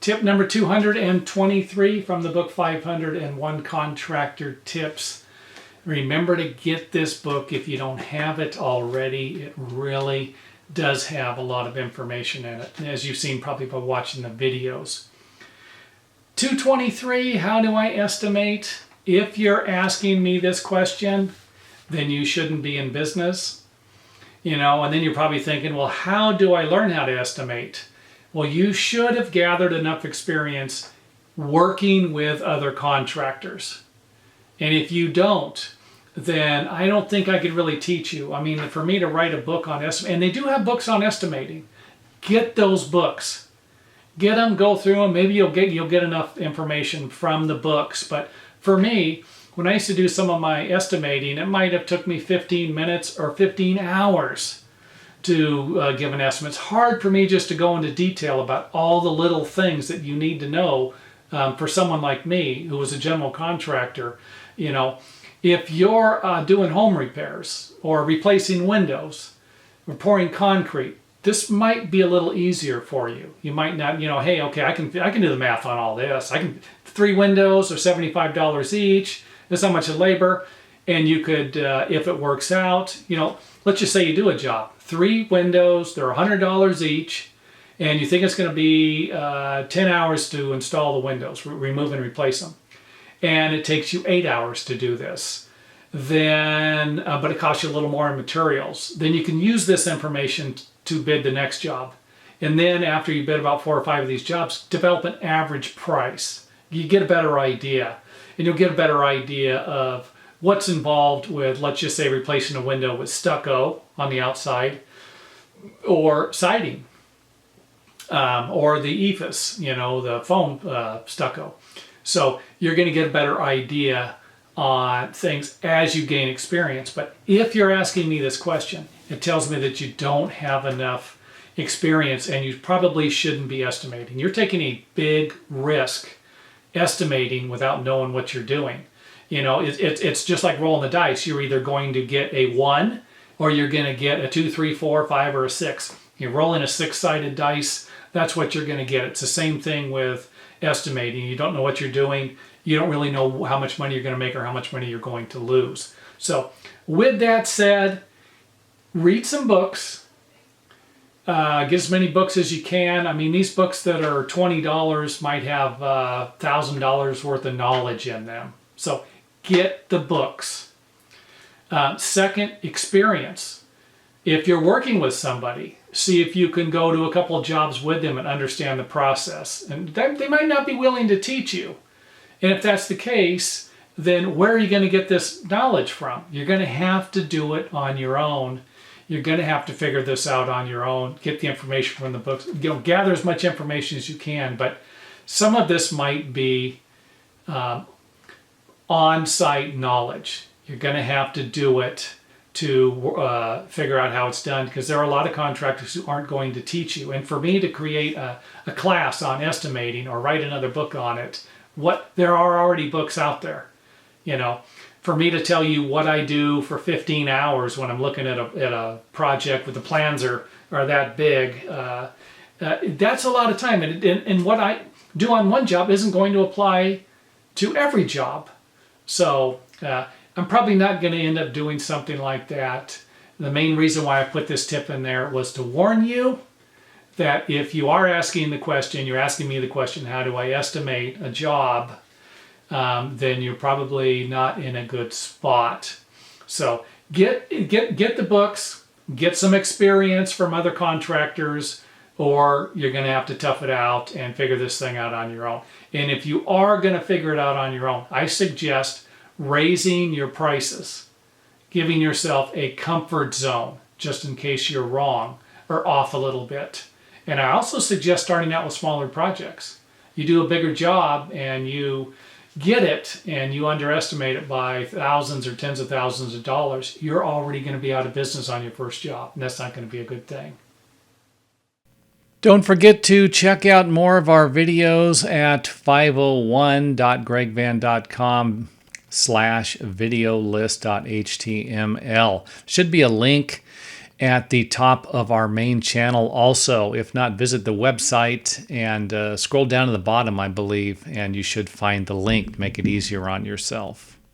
Tip number 223 from the book 501 Contractor Tips. Remember to get this book if you don't have it already. It really does have a lot of information in it, as you've seen probably by watching the videos. 223, how do I estimate? If you're asking me this question, then you shouldn't be in business. You know, and then you're probably thinking, well, how do I learn how to estimate? Well, you should have gathered enough experience working with other contractors. And if you don't, then I don't think I could really teach you. I mean, for me to write a book on estimating, and they do have books on estimating, get those books. Get them, go through them. Maybe you'll get enough information from the books. But for me, when I used to do some of my estimating, it might have took me 15 minutes or 15 hours to give an estimate. It's hard for me just to go into detail about all the little things that you need to know for someone like me, who was a general contractor. You know, if you're doing home repairs or replacing windows or pouring concrete, this might be a little easier for you. You might not, you know, hey, okay, I can do the math on all this. 3 windows are $75 each. That's how much of labor. And you could, if it works out, you know, let's just say you do a job. 3 windows, they're $100 each, and you think it's going to be 10 hours to install the windows, remove and replace them. And it takes you 8 hours to do this. Then, but it costs you a little more in materials. Then you can use this information to bid the next job. And then after you bid about 4 or 5 of these jobs, develop an average price. You get a better idea. And you'll get a better idea of what's involved with, let's just say, replacing a window with stucco on the outside, or siding, or the ephes, you know, the foam stucco. So you're going to get a better idea on things as you gain experience. But if you're asking me this question, it tells me that you don't have enough experience and you probably shouldn't be estimating. You're taking a big risk estimating without knowing what you're doing. You know, it's just like rolling the dice. You're either going to get a 1 or you're going to get a 2, 3, 4, 5, or a 6. You're rolling a 6-sided dice. That's what you're going to get. It's the same thing with estimating. You don't know what you're doing. You don't really know how much money you're going to make or how much money you're going to lose. So with that said, read some books. Get as many books as you can. I mean, these books that are $20 might have $1,000 worth of knowledge in them. So get the books. Second, experience. If you're working with somebody, see if you can go to a couple of jobs with them and understand the process. And they might not be willing to teach you. And if that's the case, then where are you going to get this knowledge from? You're going to have to do it on your own. You're going to have to figure this out on your own, get the information from the books, you know, gather as much information as you can. But some of this might be on-site knowledge. You're going to have to do it to figure out how it's done, because there are a lot of contractors who aren't going to teach you. And for me to create a class on estimating or write another book on it, there are already books out there, you know. For me to tell you what I do for 15 hours when I'm looking at a project with the plans are that big, that's a lot of time. And what I do on one job isn't going to apply to every job. So I'm probably not going to end up doing something like that. The main reason why I put this tip in there was to warn you that if you are asking the question, you're asking me the question, how do I estimate a job? Then you're probably not in a good spot. So get the books, get some experience from other contractors, or you're going to have to tough it out and figure this thing out on your own. And if you are going to figure it out on your own, I suggest raising your prices, giving yourself a comfort zone just in case you're wrong or off a little bit. And I also suggest starting out with smaller projects. You do a bigger job and you get it and you underestimate it by thousands or tens of thousands of dollars, you're already going to be out of business on your first job, and that's not going to be a good thing. Don't forget to check out more of our videos at 501.gregvan.com/videolist.html. Should be a link at the top of our main channel also. If not, visit the website and scroll down to the bottom, I believe, and you should find the link to make it easier on yourself.